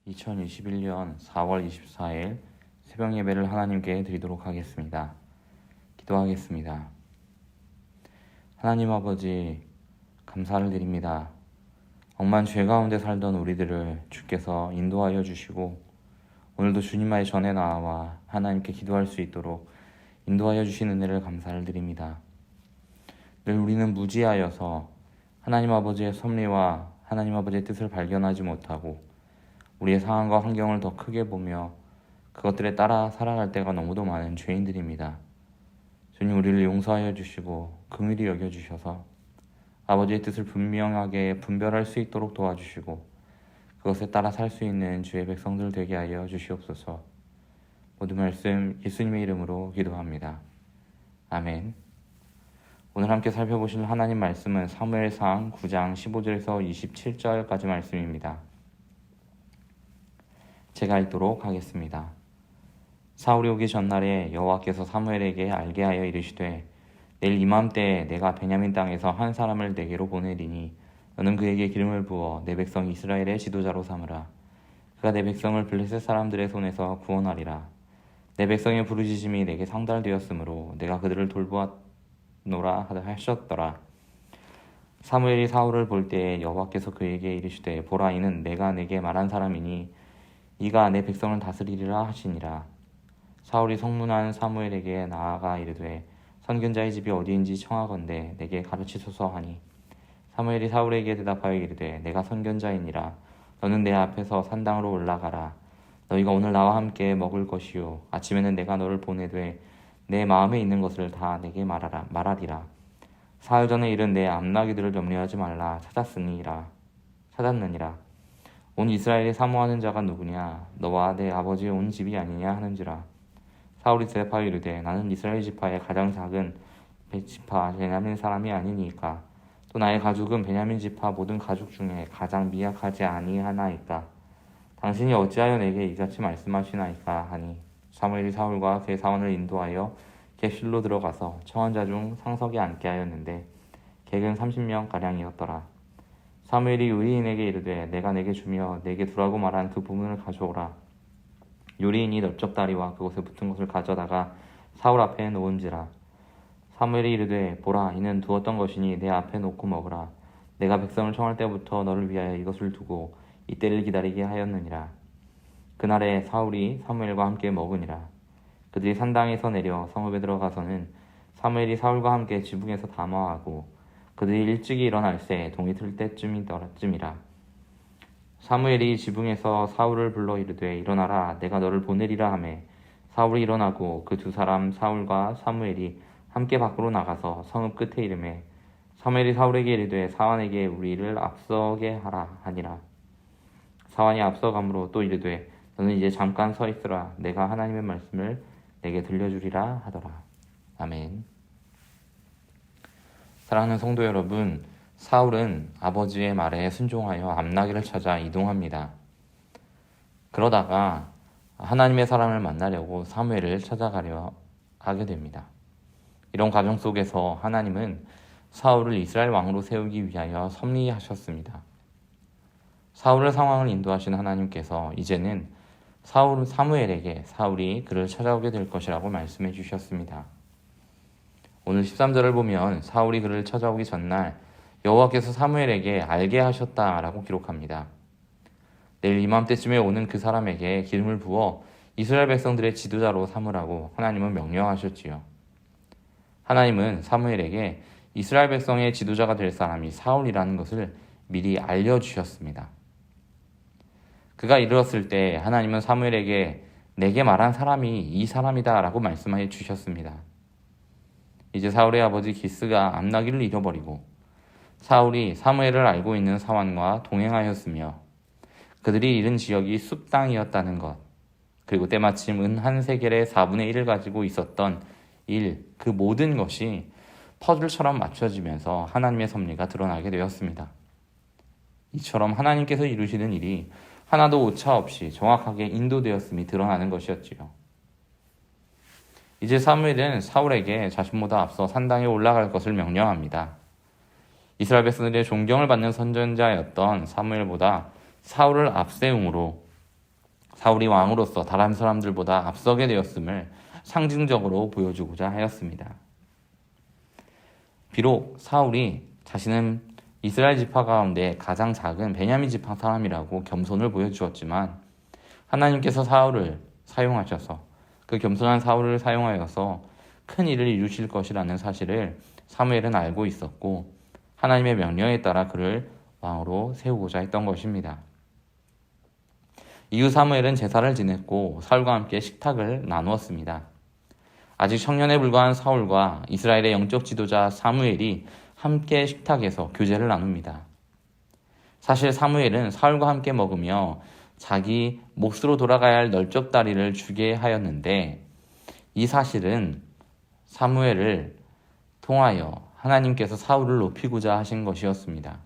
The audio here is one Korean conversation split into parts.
2021년 4월 24일 새벽 예배를 하나님께 드리도록 하겠습니다. 기도하겠습니다. 하나님 아버지, 감사를 드립니다. 억만 죄 가운데 살던 우리들을 주께서 인도하여 주시고 오늘도 주님의 전에 나와 하나님께 기도할 수 있도록 인도하여 주신 은혜를 감사를 드립니다. 늘 우리는 무지하여서 하나님 아버지의 섭리와 하나님 아버지의 뜻을 발견하지 못하고 우리의 상황과 환경을 더 크게 보며 그것들에 따라 살아갈 때가 너무도 많은 죄인들입니다. 주님, 우리를 용서하여 주시고 긍휼히 여겨주셔서 아버지의 뜻을 분명하게 분별할 수 있도록 도와주시고 그것에 따라 살 수 있는 주의 백성들 되게 하여 주시옵소서. 모든 말씀 예수님의 이름으로 기도합니다. 아멘. 오늘 함께 살펴보실 하나님 말씀은 사무엘상 9장 15절에서 27절까지 말씀입니다. 제가 읽도록 하겠습니다. 사울이 오기 전날에 여호와께서 사무엘에게 알게 하여 이르시되 내일 이맘때에 내가 베냐민 땅에서 한 사람을 내게로 보내리니 너는 그에게 기름을 부어 내 백성 이스라엘의 지도자로 삼으라. 그가 내 백성을 블레셋 사람들의 손에서 구원하리라. 내 백성의 부르짖음이 내게 상달되었으므로 내가 그들을 돌보았노라 하셨더라. 사무엘이 사울을 볼 때에 여호와께서 그에게 이르시되 보라, 이는 내가 내게 말한 사람이니 이가 내 백성을 다스리리라 하시니라. 사울이 성문한 사무엘에게 나아가 이르되 선견자의 집이 어디인지 청하건대 내게 가르치소서 하니 사무엘이 사울에게 대답하여 이르되 내가 선견자이니라. 너는 내 앞에서 산당으로 올라가라. 너희가 오늘 나와 함께 먹을 것이요 아침에는 내가 너를 보내되 내 마음에 있는 것을 다 내게 말하리라. 사흘 전에 이른 내 암나귀들을 염려하지 말라. 찾았느니라. 온 이스라엘이 사모하는 자가 누구냐? 너와 내 아버지의 온 집이 아니냐 하는지라. 사울이 대답하여 이르되 나는 이스라엘 지파의 가장 작은 지파 베냐민 사람이 아니니까. 또 나의 가족은 베냐민 지파 모든 가족 중에 가장 미약하지 아니하나이까. 당신이 어찌하여 내게 이같이 말씀하시나이까 하니 사무엘이 사울과 그의 사원을 인도하여 객실로 들어가서 청한 자 중 상석에 앉게 하였는데 객은 30명가량이었더라. 사무엘이 요리인에게 이르되 내가 내게 주며 내게 두라고 말한 그 부문을 가져오라. 요리인이 넓적다리와 그곳에 붙은 것을 가져다가 사울 앞에 놓은지라. 사무엘이 이르되 보라, 이는 두었던 것이니 내 앞에 놓고 먹으라. 내가 백성을 청할 때부터 너를 위하여 이것을 두고 이때를 기다리게 하였느니라. 그날에 사울이 사무엘과 함께 먹으니라. 그들이 산당에서 내려 성읍에 들어가서는 사무엘이 사울과 함께 지붕에서 담화하고 그들이 일찍이 일어날새 동이 틀 때쯤이라. 사무엘이 지붕에서 사울을 불러 이르되 일어나라, 내가 너를 보내리라 하매 사울이 일어나고 그 두 사람 사울과 사무엘이 함께 밖으로 나가서 성읍 끝에 이르매 사무엘이 사울에게 이르되 사환에게 우리를 앞서게 하라 하니라. 사환이 앞서감으로 또 이르되 너는 이제 잠깐 서 있으라. 내가 하나님의 말씀을 내게 들려주리라 하더라. 아멘. 사랑하는 성도 여러분, 사울은 아버지의 말에 순종하여 암나귀를 찾아 이동합니다. 그러다가 하나님의 사람을 만나려고 사무엘을 찾아가려 하게 됩니다. 이런 과정 속에서 하나님은 사울을 이스라엘 왕으로 세우기 위하여 섭리하셨습니다. 사울의 상황을 인도하신 하나님께서 이제는 사무엘에게 사울이 그를 찾아오게 될 것이라고 말씀해 주셨습니다. 오늘 13절을 보면 사울이 그를 찾아오기 전날 여호와께서 사무엘에게 알게 하셨다라고 기록합니다. 내일 이맘때쯤에 오는 그 사람에게 기름을 부어 이스라엘 백성들의 지도자로 삼으라고 하나님은 명령하셨지요. 하나님은 사무엘에게 이스라엘 백성의 지도자가 될 사람이 사울이라는 것을 미리 알려주셨습니다. 그가 이르렀을 때 하나님은 사무엘에게 내게 말한 사람이 이 사람이다 라고 말씀해 주셨습니다. 이제 사울의 아버지 기스가 암나귀를 잃어버리고 사울이 사무엘을 알고 있는 사환과 동행하였으며 그들이 잃은 지역이 숲 땅이었다는 것, 그리고 때마침 은 한 세겔의 4분의 1을 가지고 있었던 그 모든 것이 퍼즐처럼 맞춰지면서 하나님의 섭리가 드러나게 되었습니다. 이처럼 하나님께서 이루시는 일이 하나도 오차 없이 정확하게 인도되었음이 드러나는 것이었지요. 이제 사무엘은 사울에게 자신보다 앞서 산당에 올라갈 것을 명령합니다. 이스라엘 백성들의 존경을 받는 선전자였던 사무엘보다 사울을 앞세움으로 사울이 왕으로서 다른 사람들보다 앞서게 되었음을 상징적으로 보여주고자 하였습니다. 비록 사울이 자신은 이스라엘 지파 가운데 가장 작은 베냐민 지파 사람이라고 겸손을 보여주었지만 하나님께서 사울을 사용하셔서 그 겸손한 사울을 사용하여서 큰 일을 이루실 것이라는 사실을 사무엘은 알고 있었고 하나님의 명령에 따라 그를 왕으로 세우고자 했던 것입니다. 이후 사무엘은 제사를 지냈고 사울과 함께 식탁을 나누었습니다. 아직 청년에 불과한 사울과 이스라엘의 영적 지도자 사무엘이 함께 식탁에서 교제를 나눕니다. 사실 사무엘은 사울과 함께 먹으며 자기 몫으로 돌아가야 할 널쩍다리를 주게 하였는데 이 사실은 사무엘을 통하여 하나님께서 사울을 높이고자 하신 것이었습니다.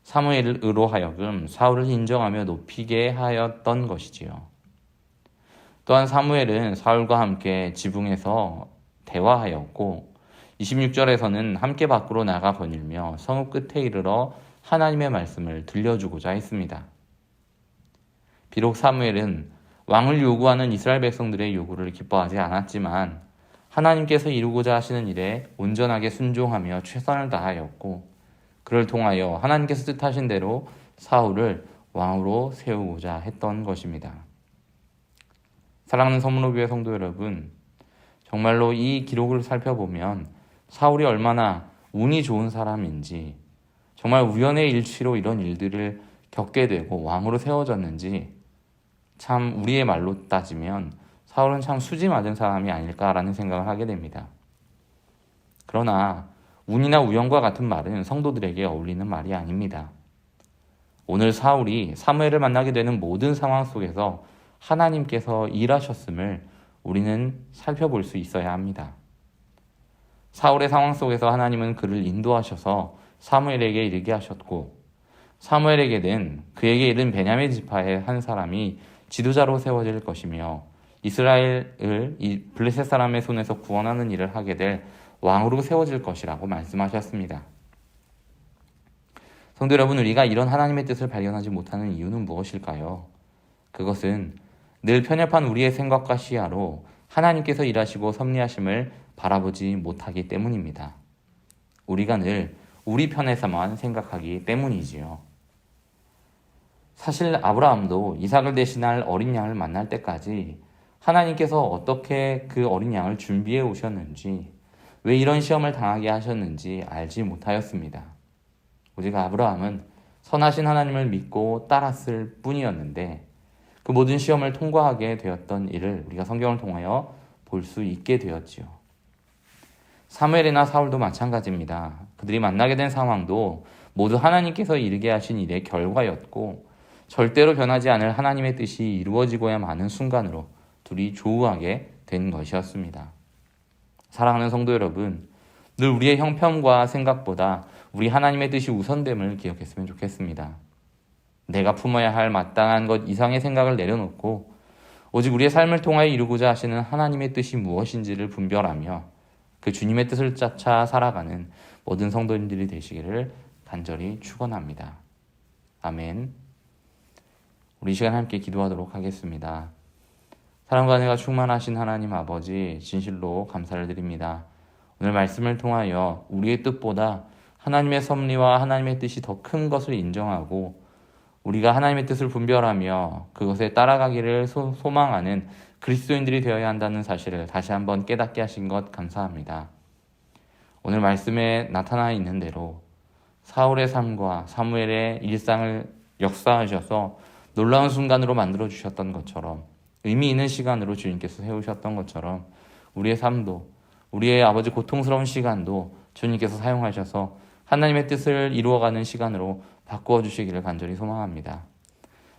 사무엘으로 하여금 사울을 인정하며 높이게 하였던 것이지요. 또한 사무엘은 사울과 함께 지붕에서 대화하였고 26절에서는 함께 밖으로 나가 거닐며 성읍 끝에 이르러 하나님의 말씀을 들려주고자 했습니다. 비록 사무엘은 왕을 요구하는 이스라엘 백성들의 요구를 기뻐하지 않았지만 하나님께서 이루고자 하시는 일에 온전하게 순종하며 최선을 다하였고 그를 통하여 하나님께서 뜻하신 대로 사울을 왕으로 세우고자 했던 것입니다. 사랑하는 서문호교회 성도 여러분, 정말로 이 기록을 살펴보면 사울이 얼마나 운이 좋은 사람인지 정말 우연의 일치로 이런 일들을 겪게 되고 왕으로 세워졌는지 참 우리의 말로 따지면 사울은 참 수지 맞은 사람이 아닐까라는 생각을 하게 됩니다. 그러나 운이나 우연과 같은 말은 성도들에게 어울리는 말이 아닙니다. 오늘 사울이 사무엘을 만나게 되는 모든 상황 속에서 하나님께서 일하셨음을 우리는 살펴볼 수 있어야 합니다. 사울의 상황 속에서 하나님은 그를 인도하셔서 사무엘에게 이르게 하셨고 사무엘에게는 그에게 이른 베냐민 지파의 한 사람이 지도자로 세워질 것이며 이스라엘을 이 블레셋 사람의 손에서 구원하는 일을 하게 될 왕으로 세워질 것이라고 말씀하셨습니다. 성도 여러분, 우리가 이런 하나님의 뜻을 발견하지 못하는 이유는 무엇일까요? 그것은 늘 편협한 우리의 생각과 시야로 하나님께서 일하시고 섭리하심을 바라보지 못하기 때문입니다. 우리가 늘 우리 편에서만 생각하기 때문이지요. 사실 아브라함도 이삭을 대신할 어린 양을 만날 때까지 하나님께서 어떻게 그 어린 양을 준비해 오셨는지, 왜 이런 시험을 당하게 하셨는지 알지 못하였습니다. 오직 아브라함은 선하신 하나님을 믿고 따랐을 뿐이었는데 그 모든 시험을 통과하게 되었던 일을 우리가 성경을 통하여 볼 수 있게 되었지요. 사무엘이나 사울도 마찬가지입니다. 그들이 만나게 된 상황도 모두 하나님께서 이르게 하신 일의 결과였고 절대로 변하지 않을 하나님의 뜻이 이루어지고야 하는 순간으로 둘이 조우하게 된 것이었습니다. 사랑하는 성도 여러분, 늘 우리의 형편과 생각보다 우리 하나님의 뜻이 우선됨을 기억했으면 좋겠습니다. 내가 품어야 할 마땅한 것 이상의 생각을 내려놓고 오직 우리의 삶을 통하여 이루고자 하시는 하나님의 뜻이 무엇인지를 분별하며 그 주님의 뜻을 쫓아 살아가는 모든 성도님들이 되시기를 간절히 축원합니다. 아멘. 우리 이 시간 함께 기도하도록 하겠습니다. 사랑과 은혜가 충만하신 하나님 아버지, 진실로 감사를 드립니다. 오늘 말씀을 통하여 우리의 뜻보다 하나님의 섭리와 하나님의 뜻이 더 큰 것을 인정하고 우리가 하나님의 뜻을 분별하며 그것에 따라가기를 소망하는 그리스도인들이 되어야 한다는 사실을 다시 한번 깨닫게 하신 것 감사합니다. 오늘 말씀에 나타나 있는 대로 사울의 삶과 사무엘의 일상을 역사하셔서 놀라운 순간으로 만들어주셨던 것처럼 의미 있는 시간으로 주님께서 세우셨던 것처럼 우리의 삶도 우리의 아버지 고통스러운 시간도 주님께서 사용하셔서 하나님의 뜻을 이루어가는 시간으로 바꾸어 주시기를 간절히 소망합니다.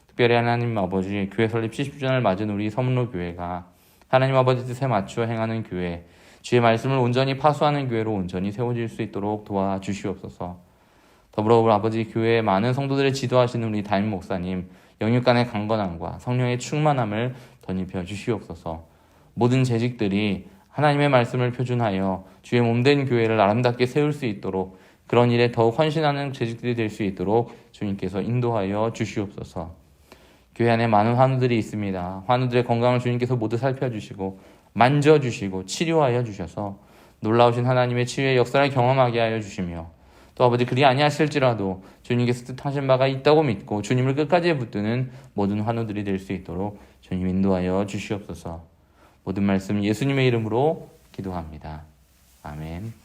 특별히 하나님 아버지 교회 설립 70주년을 맞은 우리 서문로 교회가 하나님 아버지 뜻에 맞추어 행하는 교회, 주의 말씀을 온전히 파수하는 교회로 온전히 세워질 수 있도록 도와주시옵소서. 더불어 우리 아버지 교회의 많은 성도들을 지도하시는 우리 담임 목사님 영육간의 강건함과 성령의 충만함을 덧입혀 주시옵소서. 모든 재직들이 하나님의 말씀을 표준하여 주의 몸된 교회를 아름답게 세울 수 있도록 그런 일에 더욱 헌신하는 재직들이 될 수 있도록 주님께서 인도하여 주시옵소서. 교회 안에 많은 환우들이 있습니다. 환우들의 건강을 주님께서 모두 살펴주시고 만져주시고 치료하여 주셔서 놀라우신 하나님의 치유의 역사를 경험하게 하여 주시며 또 아버지 그리 아니하실지라도 주님께서 뜻하신 바가 있다고 믿고 주님을 끝까지 붙드는 모든 환우들이 될 수 있도록 주님 인도하여 주시옵소서. 모든 말씀 예수님의 이름으로 기도합니다. 아멘.